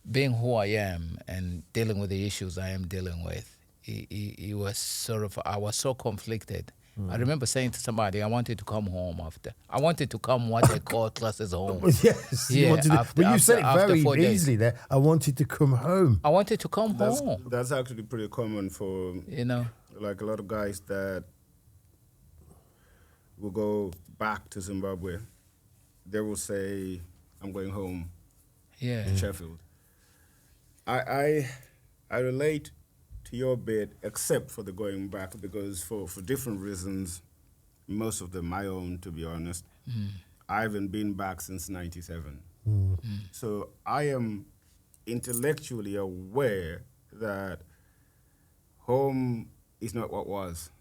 Speaker 1: being who I am and dealing with the issues I am dealing with, it was sort of, I was so conflicted. I remember saying to somebody, I wanted to come home after. I wanted to come what they call classes home.
Speaker 3: Yes.
Speaker 1: Yeah,
Speaker 3: but you said it very easily there. I wanted to come home.
Speaker 1: I wanted to come home.
Speaker 2: That's actually pretty common for, like a lot of guys that will go back to Zimbabwe. They will say, I'm going home to Sheffield. I relate to your bit, except for the going back, because for different reasons, most of them my own, to be honest. I haven't been back since 97. So I am intellectually aware that home is not what was.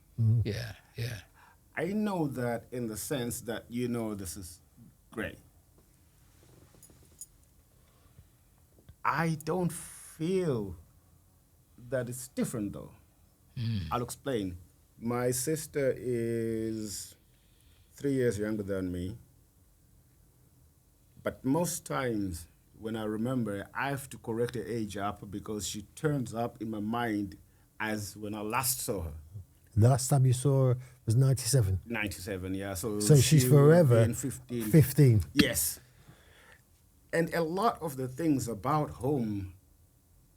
Speaker 1: Yeah.
Speaker 2: I know that in the sense that, this is great. I don't feel that it's different, though. I'll explain. My sister is 3 years younger than me. But most times when I remember, I have to correct her age up because she turns up in my mind as when I last saw her.
Speaker 3: The last time you saw her was 97?
Speaker 2: 97, yeah. So
Speaker 3: she's forever 15.
Speaker 2: Yes. And a lot of the things about home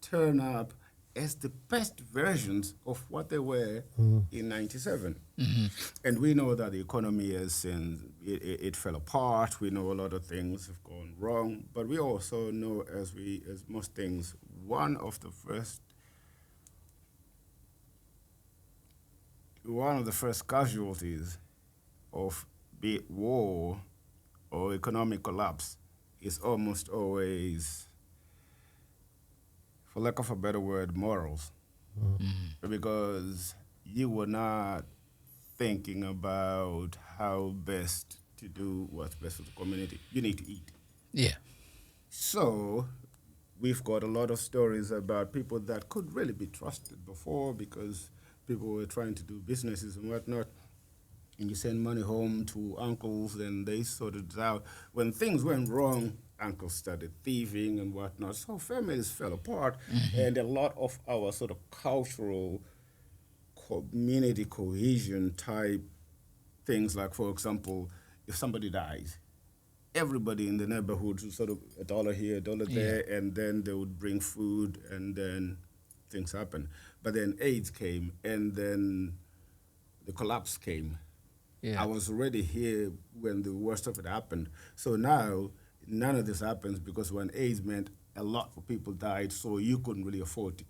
Speaker 2: turn up as the best versions of what they were in 97. And we know that the economy it fell apart. We know a lot of things have gone wrong. But we also know, as most things, one of the first casualties of be it war or economic collapse is almost always, for lack of a better word, morals. Because you were not thinking about how best to do what's best for the community. You need to eat.
Speaker 1: Yeah.
Speaker 2: So we've got a lot of stories about people that could really be trusted before because people were trying to do businesses and whatnot. And you send money home to uncles and they sorted it out. When things went wrong, uncles started thieving and whatnot. So families fell apart. And a lot of our sort of cultural community cohesion type things, like, for example, if somebody dies, everybody in the neighborhood would sort of $1 here, $1 there, and then they would bring food and then things happened. But then AIDS came, and then the collapse came.
Speaker 1: Yeah.
Speaker 2: I was already here when the worst of it happened. So now, none of this happens because when AIDS meant a lot of people died, so you couldn't really afford to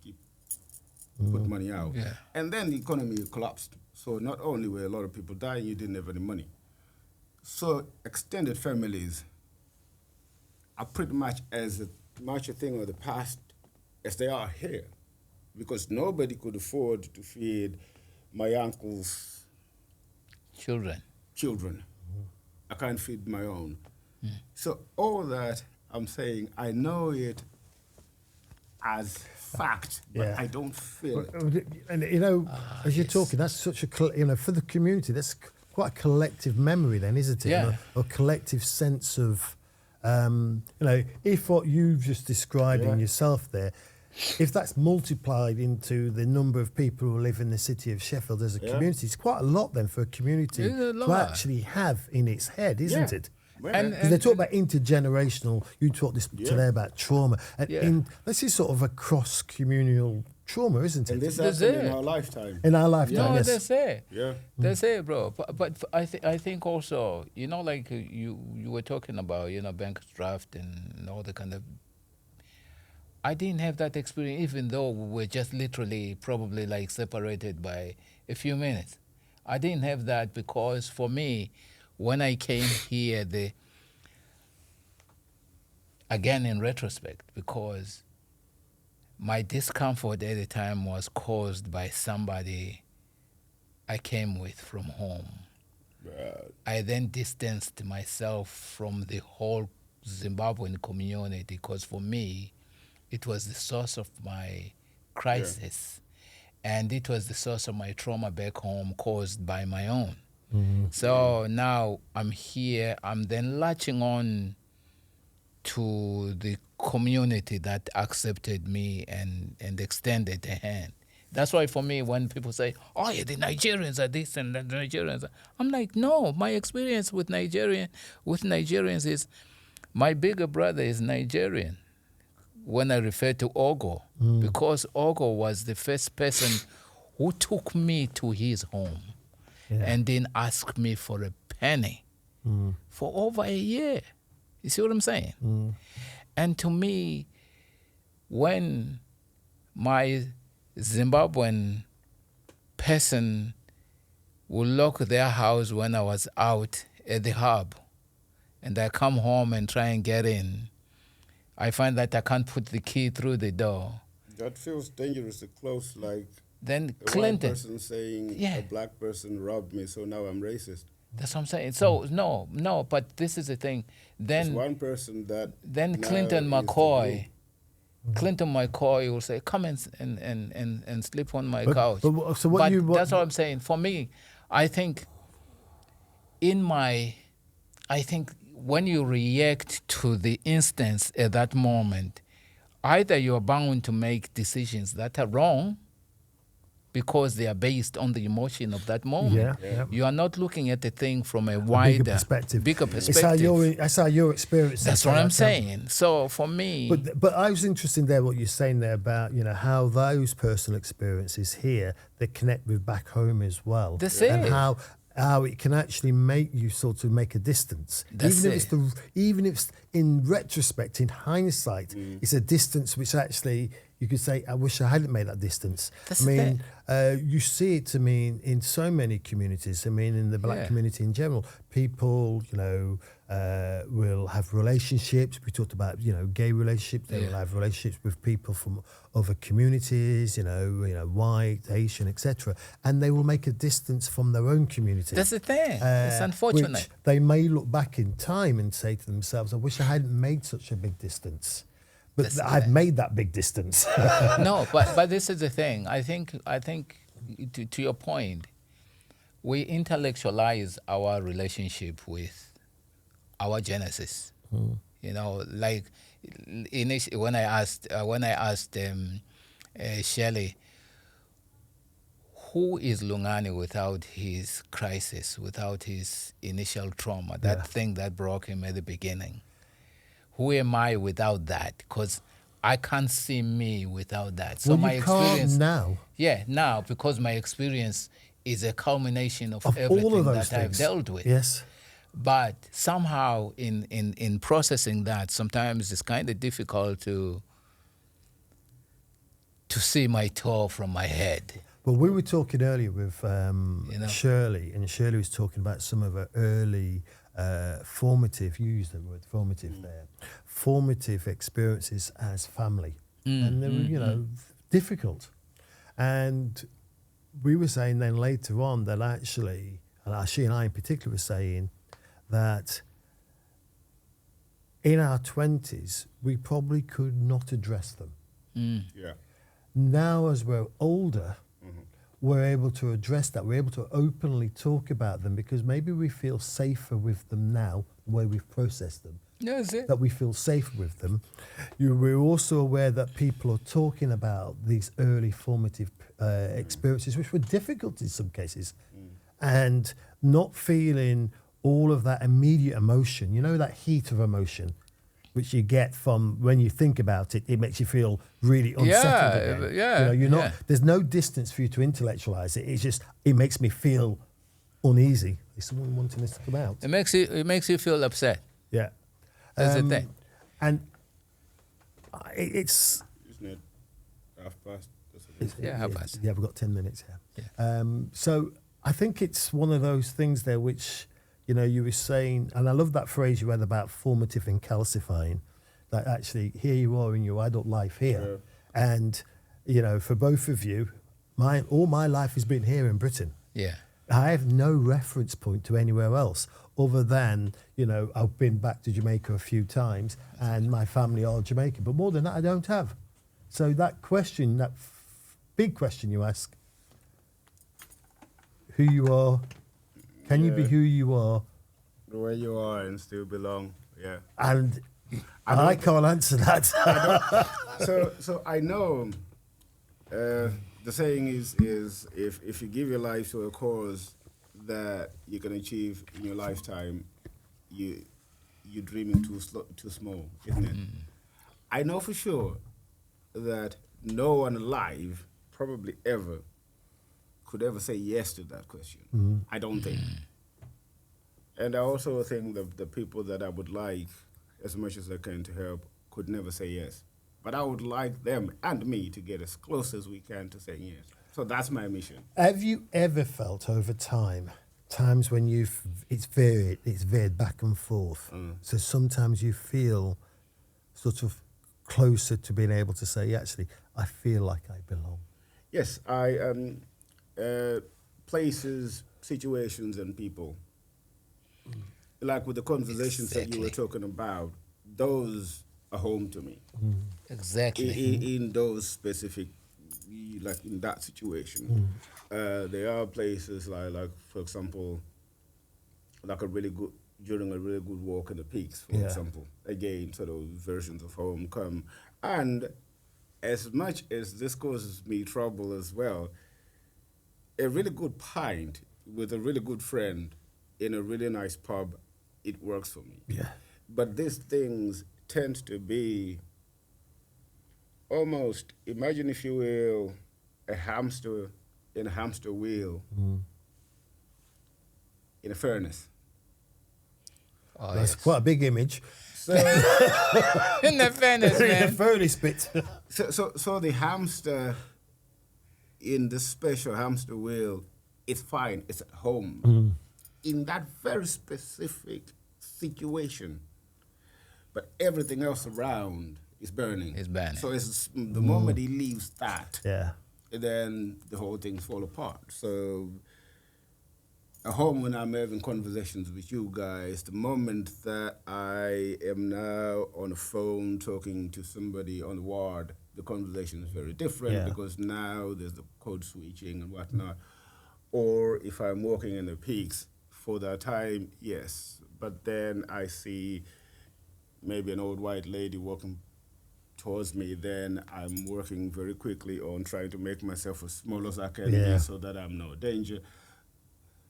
Speaker 2: put money out.
Speaker 1: Yeah.
Speaker 2: And then the economy collapsed. So not only were a lot of people dying, you didn't have any money. So extended families are pretty much as much a thing of the past as they are here, because nobody could afford to feed my uncle's
Speaker 1: children.
Speaker 2: I can't feed my own. So all that I'm saying, I know it as fact, but I don't feel it.
Speaker 3: And as you're talking, that's such a for the community, that's quite a collective memory, then, isn't it?
Speaker 1: Yeah.
Speaker 3: A collective sense of, if what you've just described in yourself there, if that's multiplied into the number of people who live in the city of Sheffield as a community, it's quite a lot then for a community to actually have in its head, isn't it? Because they talk about intergenerational, you talked this today about trauma. And this is sort of a cross-communal trauma, isn't it?
Speaker 2: And this happened in our lifetime.
Speaker 3: In our lifetime,
Speaker 1: No,
Speaker 3: yes.
Speaker 1: they say.
Speaker 2: Yeah.
Speaker 1: They say, bro. But I think also, like you were talking about, bank draft and all the kind of. I didn't have that experience, even though we were just literally probably like separated by a few minutes. I didn't have that because for me, when I came here, again in retrospect, because my discomfort at the time was caused by somebody I came with from home. I then distanced myself from the whole Zimbabwean community because for me, it was the source of my crisis. And it was the source of my trauma back home caused by my own. So now I'm here, I'm then latching on to the community that accepted me and extended a hand. That's why for me, when people say, oh, yeah, the Nigerians are this and the Nigerians are... I'm like, no, my experience with Nigerians is my bigger brother is Nigerian when I refer to Ogo, because Ogo was the first person who took me to his home and didn't ask me for a penny for over a year. You see what I'm saying? And to me, when my Zimbabwean person would lock their house when I was out at the hub, and I come home and try and get in, I find that I can't put the key through the door.
Speaker 2: That feels dangerously close, like
Speaker 1: then
Speaker 2: a
Speaker 1: Clinton,
Speaker 2: white person saying a black person robbed me, so now I'm racist.
Speaker 1: That's what I'm saying. So no, but this is the thing. Then
Speaker 2: there's one person that
Speaker 1: then Clinton McCoy will say, "Come and sleep on my couch." But that's what I'm saying. For me, I think when you react to the instance at that moment, either you're bound to make decisions that are wrong because they are based on the emotion of that moment. You are not looking at the thing from a wider, bigger perspective.
Speaker 3: That's how your experience.
Speaker 1: That's what I'm saying. So for me...
Speaker 3: But I was interested there, what you're saying there about, how those personal experiences here, they connect with back home as well.
Speaker 1: That's it.
Speaker 3: And how it can actually make you sort of make a distance. Even if it's in retrospect, in hindsight, it's a distance which actually you could say, I wish I hadn't made that distance. You see it, in so many communities. In the black community in general, people, will have relationships. We talked about, gay relationships. They will have relationships with people from other communities, white, Asian, etc. And they will make a distance from their own community.
Speaker 1: That's the thing. It's unfortunate.
Speaker 3: Which they may look back in time and say to themselves, I wish I hadn't made such a big distance. But I've made that big distance.
Speaker 1: No, but this is the thing. I think to your point, we intellectualize our relationship with our genesis. Like initially when I asked Shelley, who is Lungani without his crisis, without his initial trauma, that thing that broke him at the beginning? Who am I without that? Because I can't see me without that. So
Speaker 3: Well,
Speaker 1: my
Speaker 3: you can't
Speaker 1: experience
Speaker 3: now.
Speaker 1: Yeah, now because my experience is a culmination of
Speaker 3: Of
Speaker 1: everything
Speaker 3: all of those
Speaker 1: that I've
Speaker 3: things.
Speaker 1: dealt with.
Speaker 3: Yes.
Speaker 1: But somehow in processing that, sometimes it's kind of difficult to see my toe from my head.
Speaker 3: Well, we were talking earlier with
Speaker 1: know.
Speaker 3: Shirley, and Shirley was talking about some of her early formative, you used the word formative there, formative experiences as family. And they were, difficult. And we were saying then later on that actually, and she and I in particular were saying that in our 20s, we probably could not address them.
Speaker 2: Yeah.
Speaker 3: Now, as we're older, we're able to address that. We're able to openly talk about them because maybe we feel safer with them now, the way we've processed them.
Speaker 1: That's it.
Speaker 3: That we feel safe with them. We're also aware that people are talking about these early formative experiences, which were difficult in some cases, and not feeling all of that immediate emotion, that heat of emotion, which you get from when you think about it, it makes you feel really unsettled again.
Speaker 1: Yeah,
Speaker 3: you're not. There's no distance for you to intellectualize it. It's just it makes me feel uneasy. Is someone wanting this to come out?
Speaker 1: It makes you feel upset.
Speaker 3: Yeah,
Speaker 1: That's the thing.
Speaker 3: and it's
Speaker 2: Isn't it half past?
Speaker 1: Yeah, half past.
Speaker 3: Yeah, we've got 10 minutes here.
Speaker 1: Yeah.
Speaker 3: So I think it's one of those things there which, you were saying, and I love that phrase you had about formative and calcifying, that actually here you are in your adult life here.
Speaker 2: Yeah.
Speaker 3: And, for both of you, all my life has been here in Britain.
Speaker 1: Yeah.
Speaker 3: I have no reference point to anywhere else other than, I've been back to Jamaica a few times and my family are Jamaican. But more than that, I don't have. So that question, that big question you ask, who you are, can you be who you are?
Speaker 2: The way you are and still belong, yeah.
Speaker 3: And I can't answer that.
Speaker 2: So I know the saying is if you give your life to a cause that you can achieve in your lifetime, you're dreaming too small, isn't it? I know for sure that no one alive probably ever could ever say yes to that question. I don't think. And I also think that the people that I would like, as much as I can to help, could never say yes. But I would like them and me to get as close as we can to saying yes. So that's my mission.
Speaker 3: Have you ever felt over times when it's veered back and forth? So sometimes you feel sort of closer to being able to say, actually, I feel like I belong.
Speaker 2: Yes, places, situations, and people. Like with the conversations that you were talking about, those are home to me.
Speaker 1: Exactly.
Speaker 2: In those specific, like in that situation. There are places like for example, like during a really good walk in the peaks, for example. Again, sort of versions of home come. And as much as this causes me trouble as well, a really good pint with a really good friend in a really nice pub, it works for me.
Speaker 3: Yeah.
Speaker 2: But these things tend to be almost, imagine if you will, a hamster in a hamster wheel in a furnace.
Speaker 1: Oh,
Speaker 3: That's
Speaker 1: yes.
Speaker 3: quite a big image.
Speaker 2: So,
Speaker 1: In the fairness,
Speaker 3: In the
Speaker 1: man.
Speaker 3: furnace bit.
Speaker 2: so the hamster in the special hamster wheel, it's fine, it's at home. In that very specific situation, but everything else around is burning.
Speaker 1: It's burning.
Speaker 2: So it's the moment he leaves that,
Speaker 3: Yeah.
Speaker 2: then the whole thing fall apart. So at home when I'm having conversations with you guys, the moment that I am now on the phone talking to somebody on the ward, the conversation is very different because now there's the code switching and whatnot. Or if I'm walking in the peaks for that time, yes. But then I see maybe an old white lady walking towards me, then I'm working very quickly on trying to make myself as small as I can be so that I'm no danger.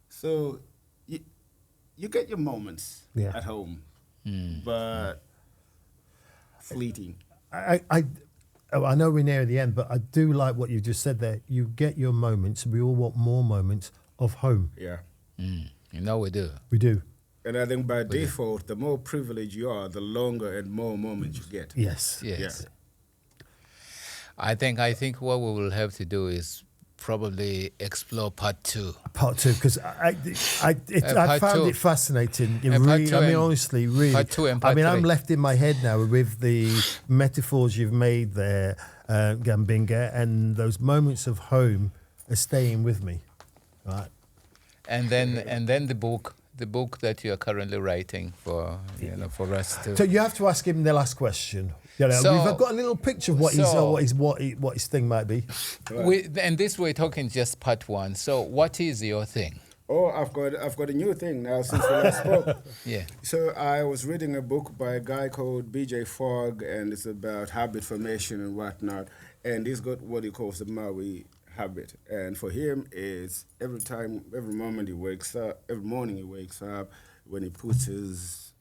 Speaker 2: So you get your moments at home, but fleeting.
Speaker 3: I know we're near the end, but I do like what you just said there. You get your moments. We all want more moments of home.
Speaker 2: Yeah.
Speaker 1: You know we do.
Speaker 3: We do.
Speaker 2: And I think by default, the more privileged you are, the longer and more moments you get.
Speaker 3: Yes.
Speaker 1: Yes.
Speaker 2: Yeah.
Speaker 1: I think what we will have to do is probably explore part 2.
Speaker 3: Part 2, because I found it fascinating. Honestly, really.
Speaker 1: Part 2 and part 3.
Speaker 3: I'm left in my head now with the metaphors you've made there, Gambinga, and those moments of home are staying with me. Right.
Speaker 1: And then the book that you are currently writing for us to.
Speaker 3: So you have to ask him the last question. We've got a little picture of what his thing might be.
Speaker 1: And this we're talking just part 1. So what is your thing?
Speaker 2: Oh, I've got a new thing now since we last spoke.
Speaker 1: Yeah.
Speaker 2: So I was reading a book by a guy called B.J. Fogg, and it's about habit formation and whatnot. And he's got what he calls the Maui habit. And for him, it's every morning he wakes up, when he puts his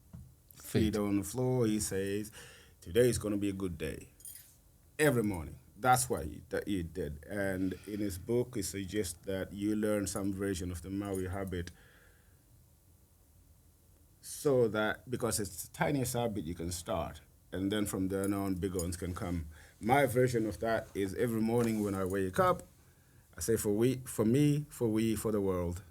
Speaker 2: feet on the floor, he says, today is going to be a good day. Every morning. That's why he did. And in his book, he suggests that you learn some version of the Maui habit so that, because it's the tiniest habit you can start, and then from there on, bigger ones can come. My version of that is every morning when I wake up, I say for me, for we, for the world.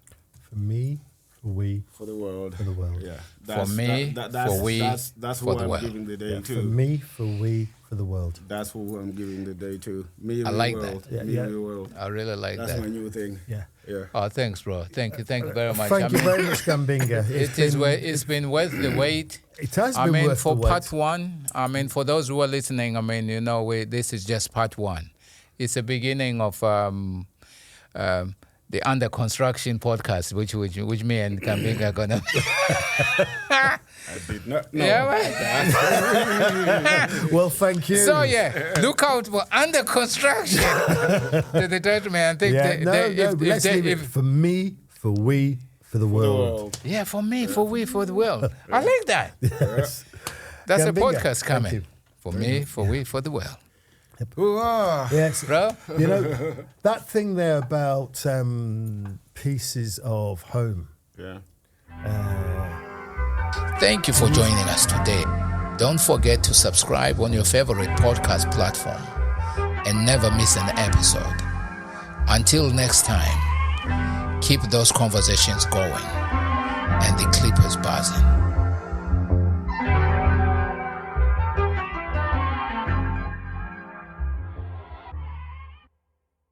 Speaker 3: For me, for we,
Speaker 2: for the world.
Speaker 3: For the world.
Speaker 2: Yeah.
Speaker 1: For me, for we,
Speaker 2: that's
Speaker 1: for
Speaker 2: who
Speaker 1: the
Speaker 2: I'm
Speaker 1: world.
Speaker 2: giving the day to.
Speaker 3: For me, for we, for the world.
Speaker 2: That's who I'm giving the day to. Me,
Speaker 1: I
Speaker 2: we,
Speaker 1: like
Speaker 2: world.
Speaker 1: that.
Speaker 2: Me, we, world.
Speaker 1: I really like
Speaker 2: That's
Speaker 1: that.
Speaker 2: my new thing.
Speaker 3: Yeah.
Speaker 2: Yeah.
Speaker 1: Oh, thanks, bro. Thank you very much.
Speaker 3: Thank you very much, Gambinga.
Speaker 1: It's been worth the wait.
Speaker 3: It has been worth
Speaker 1: for
Speaker 3: the wait.
Speaker 1: part 1, for those who are listening, this is just part 1. It's the beginning of the under construction podcast, which me and Gambinga are gonna.
Speaker 2: I did not know.
Speaker 1: Yeah,
Speaker 3: well, thank you.
Speaker 1: So look out for under construction to the gentleman.
Speaker 3: Let's leave it for me, for we, for the world.
Speaker 1: Yeah, for me, for we, for the world. I like that.
Speaker 3: Yes.
Speaker 1: That's
Speaker 3: Gambinga,
Speaker 1: a podcast coming. For me,
Speaker 3: much.
Speaker 1: for we, for the world.
Speaker 3: Yes,
Speaker 1: bro.
Speaker 3: That thing there about pieces of home.
Speaker 2: Yeah.
Speaker 1: Thank you for joining us today. Don't forget to subscribe on your favorite podcast platform and never miss an episode. Until next time, keep those conversations going and the clippers buzzing.